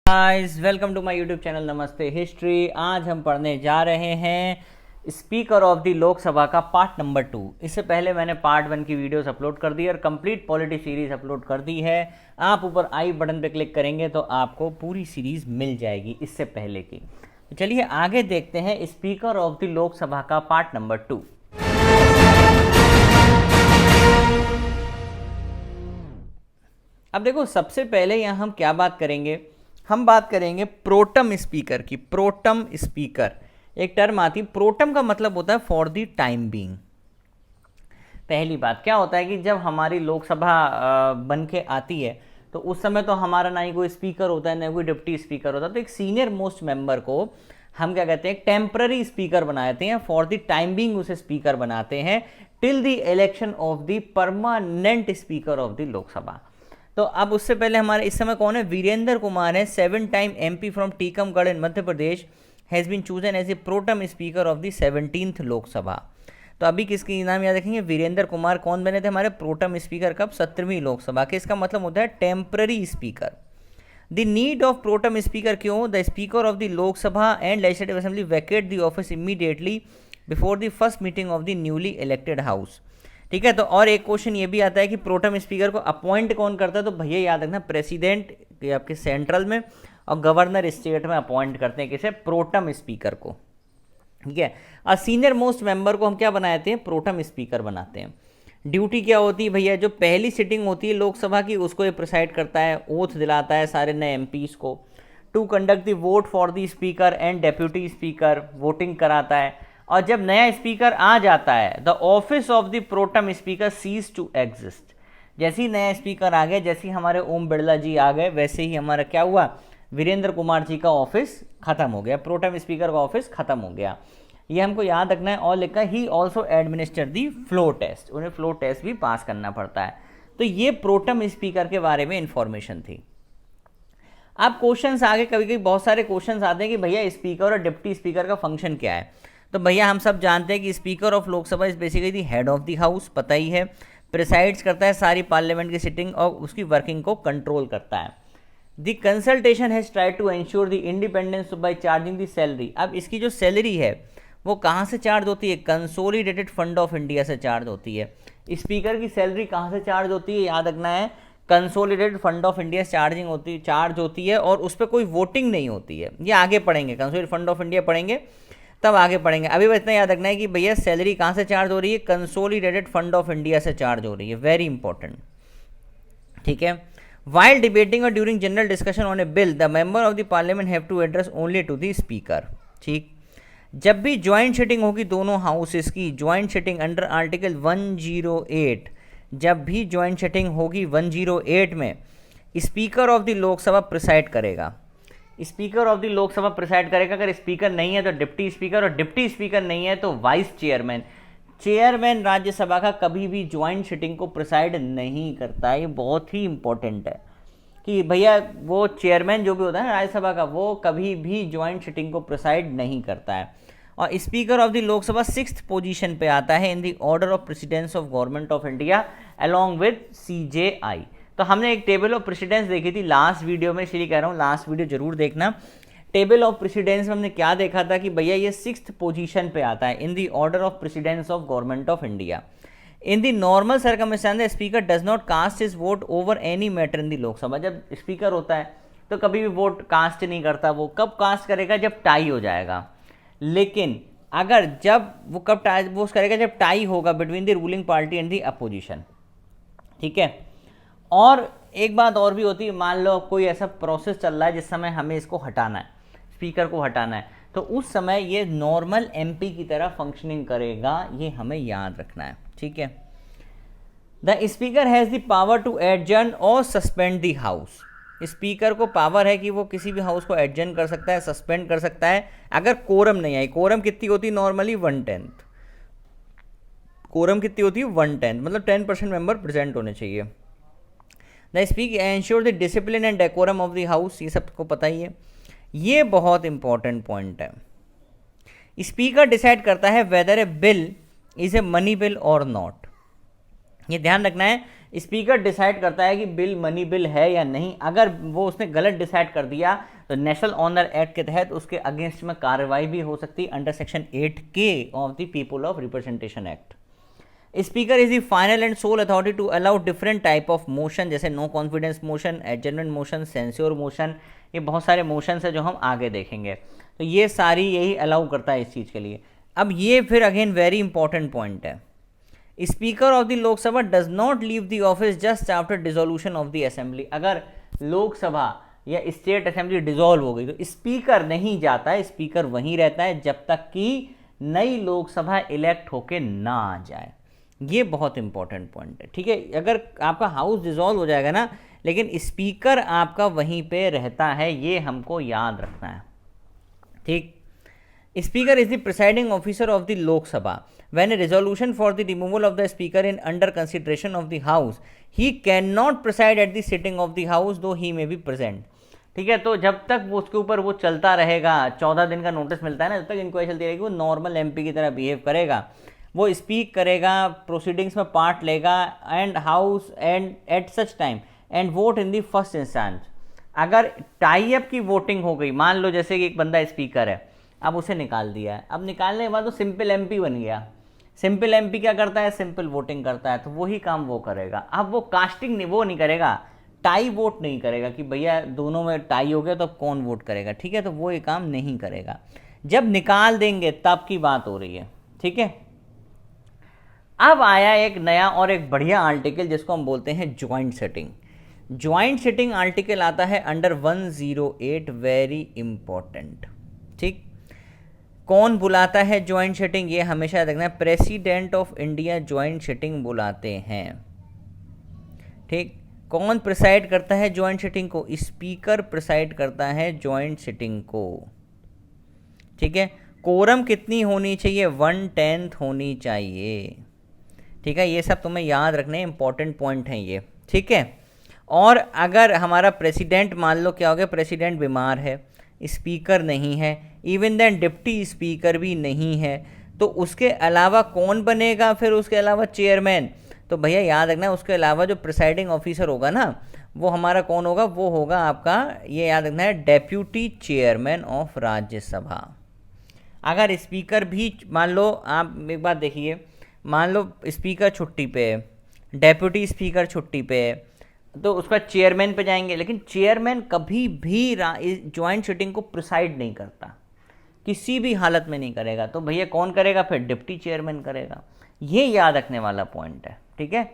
Guys welcome to my YouTube channel Namaste History. आज हम पढ़ने जा रहे हैं स्पीकर ऑफ द लोकसभा का पार्ट नंबर 2। इससे पहले मैंने पार्ट 1 की वीडियोस अपलोड कर दी है और कंप्लीट पॉलिटी सीरीज अपलोड कर दी है। आप ऊपर आई बटन पे क्लिक करेंगे तो आपको पूरी सीरीज मिल जाएगी इससे पहले की। तो चलिए आगे देखते हैं स्पीकर ऑफ द लोकसभा का पार्ट नंबर 2। अब देखो, सबसे पहले यहाँ हम क्या बात करेंगे, हम बात करेंगे प्रोटम स्पीकर की। प्रोटम स्पीकर एक टर्म आती है। प्रोटम का मतलब होता है फॉर द टाइम बीइंग। पहली बात क्या होता है कि जब हमारी लोकसभा बन के आती है तो उस समय तो हमारा ना ही कोई स्पीकर होता है ना कोई डिप्टी स्पीकर होता है। तो एक सीनियर मोस्ट मेंबर को हम क्या कहते हैं, टेम्पररी स्पीकर बनाते हैं। फॉर द टाइम बीइंग उसे स्पीकर बनाते हैं till the election of the permanent speaker of the Lok Sabha. तो अब उससे पहले हमारे इस समय कौन है, वीरेंद्र कुमार है, 7 time MP from Tikamgarh in Madhya Pradesh, has been chosen as a pro tem speaker of the 17th Lok Sabha. तो अभी किसकी नाम याद रखेंगे, वीरेंद्र कुमार कौन बने थे हमारे प्रोटम स्पीकर कब, 17वीं लोकसभा के। इसका मतलब होता है temporary speaker. The need of protem speaker क्यों, the speaker of the Lok Sabha and legislative assembly vacate the office immediately before the first meeting of the newly elected house. ठीक है। तो और एक क्वेश्चन ये भी आता है कि प्रोटम स्पीकर को अपॉइंट कौन करता है, तो भैया याद रखना प्रेसिडेंट आपके सेंट्रल में और गवर्नर स्टेट में अपॉइंट करते हैं किसे, प्रोटम स्पीकर को। ठीक है। और सीनियर मोस्ट मेंबर को हम क्या बनाते हैं, प्रोटम स्पीकर बनाते हैं। ड्यूटी क्या होती है भैया, जो पहली सिटिंग होती है लोकसभा की उसको ये प्रिसाइड करता है, ओथ दिलाता है सारे नए MPs को। To conduct the vote for the speaker and deputy speaker, voting कराता है। और जब नया स्पीकर आ जाता है the office of the pro tem speaker cease to exist. जैसे ही नया स्पीकर आ गया, जैसे ही हमारे ओम बिरला जी आ गए, वैसे ही हमारा क्या हुआ, वीरेंद्र कुमार जी का ऑफिस खत्म हो गया, प्रोटम स्पीकर का ऑफिस खत्म हो गया। ये हमको याद रखना है। और लिखा ही also administer the floor test, उन्हें फ्लोर टेस्ट भी पास करना पड़ता है। तो ये प्रोटम स्पीकर के बारे में इंफॉर्मेशन थी। अब क्वेश्चंस आगे कभी कभी बहुत सारे क्वेश्चंस आते हैं कि भैया स्पीकर और डिप्टी स्पीकर का फंक्शन क्या है। तो भैया हम सब जानते हैं कि speaker of Lok Sabha is basically the head of the house, पता ही है। प्रिसाइड्स करता है सारी पार्लियामेंट की सिटिंग और उसकी वर्किंग को कंट्रोल करता है। The consultation has try to ensure the independence by charging the salary. अब इसकी जो सैलरी है वो कहाँ से चार्ज होती है, कंसोलिडेटेड फंड ऑफ इंडिया से चार्ज होती है। स्पीकर की सैलरी कहाँ से चार्ज होती है, याद रखना है, consolidated fund of India charge होती है और उस पर कोई वोटिंग नहीं होती है। ये आगे पढ़ेंगे, कंसोलिडेटेड फंड ऑफ इंडिया पढ़ेंगे तब आगे पढ़ेंगे। अभी बस इतना याद रखना है कि भैया सैलरी कहाँ से चार्ज हो रही है, कंसोलिडेटेड फंड ऑफ इंडिया से चार्ज हो रही है, वेरी इंपॉर्टेंट। ठीक है। वाइल डिबेटिंग और during general discussion on a bill the member of the parliament have to address only to the speaker. ठीक। जब भी ज्वाइंट सिटिंग होगी दोनों हाउसेस की, ज्वाइंट सिटिंग अंडर आर्टिकल 108, जब भी ज्वाइंट सिटिंग होगी 108 में speaker of the Lok Sabha preside करेगा। Speaker of the Lok Sabha preside करेगा। अगर स्पीकर नहीं है तो डिप्टी स्पीकर, और डिप्टी स्पीकर नहीं है तो वाइस चेयरमैन। चेयरमैन राज्यसभा का कभी भी ज्वाइंट सिटिंग को प्रिसाइड नहीं करता है। ये बहुत ही इंपॉर्टेंट है कि भैया वो चेयरमैन जो भी होता है ना राज्यसभा का, वो कभी भी ज्वाइंट सिटिंग को प्रिसाइड नहीं करता है। और speaker of the Lok Sabha 6th position पे आता है in the order of precedence of government of India along with CJI। तो हमने एक टेबल ऑफ प्रेसिडेंस देखी थी लास्ट वीडियो में, इसलिए कह रहा हूँ लास्ट वीडियो जरूर देखना। टेबल ऑफ प्रेसिडेंस में हमने क्या देखा था कि भैया ये 6th पोजीशन पे आता है in the order of precedence of government of India. In the normal circumstances the speaker does not cast his vote over any matter in the Lok Sabha. जब स्पीकर होता है तो कभी भी वोट कास्ट नहीं करता। वो कब कास्ट करेगा, जब टाई हो जाएगा। लेकिन अगर जब वो कब वो करेगा, जब टाई होगा between the ruling party and the opposition. ठीक है। और एक बात और भी होती है, मान लो कोई ऐसा प्रोसेस चल रहा है जिस समय हमें इसको हटाना है, स्पीकर को हटाना है, तो उस समय ये नॉर्मल MP की तरह फंक्शनिंग करेगा। ये हमें याद रखना है। ठीक है। The speaker has the power to adjourn और सस्पेंड द हाउस। स्पीकर को पावर है कि वो किसी भी हाउस को एडजर्न कर सकता है, सस्पेंड कर सकता है अगर कोरम नहीं आई। कोरम कितनी होती है नॉर्मली, 1/10। कोरम कितनी होती है, 1/10, मतलब 10% मेंबर प्रेजेंट होने चाहिए। The speaker ensure the discipline and decorum of the house, ये सबको पता ही है। ये बहुत इंपॉर्टेंट पॉइंट है। स्पीकर डिसाइड करता है whether a bill is a money bill और नॉट। ये ध्यान रखना है स्पीकर डिसाइड करता है कि बिल मनी बिल है या नहीं। अगर वो उसने गलत डिसाइड कर दिया तो नेशनल ऑनर एक्ट के तहत उसके अगेंस्ट में कार्रवाई भी हो सकती है under section 8K of the people of representation act. Speaker is the final and sole authority to allow different type of motion, जैसे no confidence motion, adjournment motion, censure motion, ये बहुत सारे मोशंस है जो हम आगे देखेंगे। तो ये सारी यही अलाउ करता है इस चीज़ के लिए। अब ये फिर अगेन वेरी इंपॉर्टेंट पॉइंट है, speaker of the Lok Sabha does not leave the office just after dissolution of the assembly. अगर लोकसभा या स्टेट असेंबली डिसॉल्व हो गई तो स्पीकर नहीं जाता है, स्पीकर वहीं रहता है जब तक कि नई लोकसभा इलेक्ट होके ना आ जाए। ये बहुत इंपॉर्टेंट पॉइंट है, ठीक है। अगर आपका हाउस डिसॉल्व हो जाएगा ना, लेकिन स्पीकर आपका वहीं पे रहता है, ये हमको याद रखना है, ठीक। Speaker is the presiding officer of the Lok Sabha when A resolution for the removal of the speaker in under consideration of the house he can not preside at the sitting of the house दो ही may be present, ठीक है। तो जब तक वो उसके ऊपर वो चलता रहेगा, 14 दिन का नोटिस मिलता है ना, जब तक इंक्वायरी चलती रहेगी वो नॉर्मल MP की तरह बिहेव करेगा, वो स्पीक करेगा, प्रोसीडिंग्स में पार्ट लेगा and house and at such time and vote in the first instance. अगर टाई अप की वोटिंग हो गई, मान लो जैसे कि एक बंदा स्पीकर है, अब उसे निकाल दिया है, अब निकालने के बाद वो सिंपल MP बन गया। सिंपल MP क्या करता है, सिंपल वोटिंग करता है, तो वही काम वो करेगा। अब वो कास्टिंग नहीं, वो नहीं करेगा, टाई वोट नहीं करेगा कि भैया दोनों में टाई हो गया तो अब कौन वोट करेगा, ठीक है। तो वो ये काम नहीं करेगा, जब निकाल देंगे तब की बात हो रही है, ठीक है। अब आया एक नया और एक बढ़िया आर्टिकल जिसको हम बोलते हैं joint setting. Joint setting article आता है अंडर 108, वेरी इंपॉर्टेंट, ठीक। कौन बुलाता है ज्वाइंट सेटिंग, ये हमेशा याद रखना है, president of India joint setting बुलाते हैं, ठीक। कौन प्रिसाइड करता है ज्वाइंट सेटिंग को, स्पीकर प्रिसाइड करता है ज्वाइंट सेटिंग को, ठीक है। कोरम कितनी होनी चाहिए, 1/10 होनी चाहिए, ठीक है। ये सब तुम्हें याद रखने इंपॉर्टेंट पॉइंट हैं ये, ठीक है। और अगर हमारा प्रेसिडेंट, मान लो क्या हो गया, प्रेसिडेंट बीमार है, स्पीकर नहीं है, इवन देन डिप्टी स्पीकर भी नहीं है, तो उसके अलावा कौन बनेगा फिर, उसके अलावा चेयरमैन। तो भैया याद रखना उसके अलावा जो प्रिसाइडिंग ऑफिसर होगा ना, वो हमारा कौन होगा, वो होगा आपका, ये याद रखना है, डेप्यूटी चेयरमैन ऑफ राज्यसभा। अगर स्पीकर भी, मान लो आप एक बात देखिए, मान लो स्पीकर छुट्टी पे है, डेप्यूटी स्पीकर छुट्टी पे है, तो उसका चेयरमैन पे जाएंगे, लेकिन चेयरमैन कभी भी ज्वाइंट सिटिंग को प्रिसाइड नहीं करता, किसी भी हालत में नहीं करेगा। तो भैया कौन करेगा फिर, डिप्टी चेयरमैन करेगा। ये याद रखने वाला पॉइंट है, ठीक है।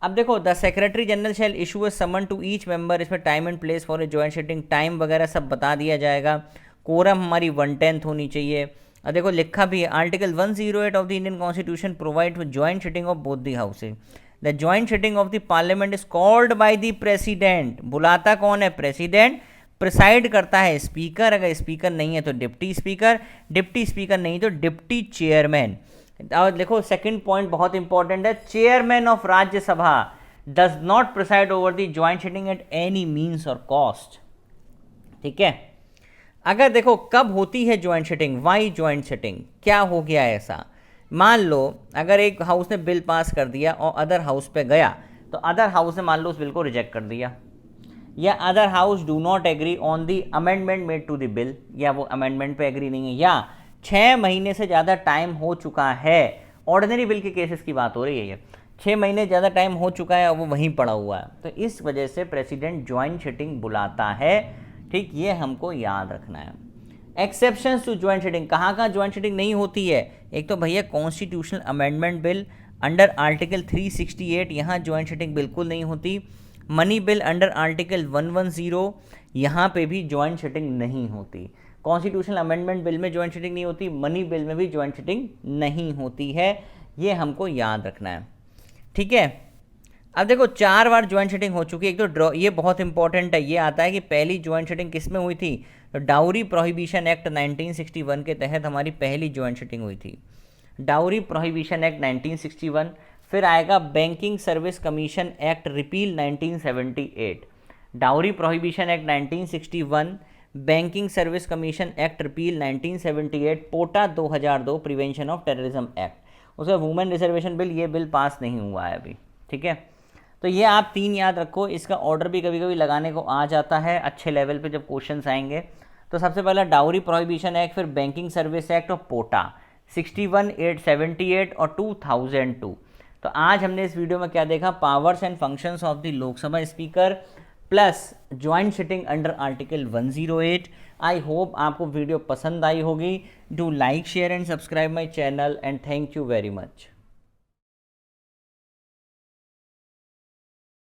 अब देखो, the secretary general shall issue a summon to each member, इसमें time and place for a joint sitting, time वगैरह सब बता दिया जाएगा। कोरम हमारी 1/10 होनी चाहिए। अब देखो लिखा भी है, article 108 of the Indian constitution provide for joint sitting of both the houses. The joint sitting of the parliament is called by the president. बुलाता कौन है, प्रेसिडेंट। प्रिसाइड करता है स्पीकर, अगर स्पीकर नहीं है तो डिप्टी स्पीकर, डिप्टी स्पीकर नहीं तो डिप्टी चेयरमैन। और देखो सेकंड पॉइंट बहुत इंपॉर्टेंट है, chairman of Rajya Sabha does not preside over the joint sitting at any means और कॉस्ट, ठीक है। अगर देखो कब होती है joint sitting, why joint sitting, क्या हो गया ऐसा, मान लो अगर एक हाउस ने बिल पास कर दिया और अदर हाउस पे गया, तो अदर हाउस ने मान लो उस बिल को रिजेक्ट कर दिया, या other house do not agree on the amendment made to the bill, या वो अमेंडमेंट पे एग्री नहीं है, या 6 महीने से ज़्यादा टाइम हो चुका है, ऑर्डिनरी बिल के केसेस की बात हो रही है ये, 6 महीने ज़्यादा टाइम हो चुका है और वो वहीं पड़ा हुआ है, तो इस वजह से प्रेसिडेंट ज्वाइंट सिटिंग बुलाता है, ठीक। ये हमको याद रखना है। एक्सेप्शंस टू ज्वाइंट सिटिंग, कहाँ कहाँ ज्वाइंट सिटिंग नहीं होती है, एक तो भैया constitutional amendment bill under article 368, यहाँ ज्वाइंट सिटिंग बिल्कुल नहीं होती। मनी बिल अंडर आर्टिकल 110, यहाँ पे भी ज्वाइंट सिटिंग नहीं होती। कॉन्स्टिट्यूशनल अमेंडमेंट बिल में ज्वाइंट सिटिंग नहीं होती, मनी बिल में भी ज्वाइंट सिटिंग नहीं होती है, ये हमको याद रखना है, ठीक है। अब देखो 4 बार ज्वाइंट सिटिंग हो चुकी है, एक तो ड्रॉ, ये बहुत इंपॉर्टेंट है, ये आता है कि पहली ज्वाइंट सिटिंग किस में हुई थी, तो डाउरी प्रोहिबिशन एक्ट 1961 के तहत हमारी पहली ज्वाइंट सिटिंग हुई थी, डाउरी प्रोहिबिशन एक्ट 1961। फिर आएगा banking service commission act repeal 1978, dowry prohibition act 1961, banking service commission act repeal 1978, POTA 2002 prevention of terrorism act, उसका वुमेन रिजर्वेशन बिल, ये बिल पास नहीं हुआ है अभी, ठीक है। तो ये आप 3 याद रखो, इसका ऑर्डर भी कभी कभी लगाने को आ जाता है अच्छे लेवल पे जब क्वेश्चंस आएंगे। तो सबसे पहला डाउरी प्रोहिबिशन एक्ट, फिर बैंकिंग सर्विस एक्ट और पोटा 61, 878 और 2002। तो आज हमने इस वीडियो में क्या देखा, powers and functions of the Lok Sabha speaker plus joint sitting under article 108। I hope आपको वीडियो पसंद आई होगी। Do like, share and subscribe my channel and thank you very much.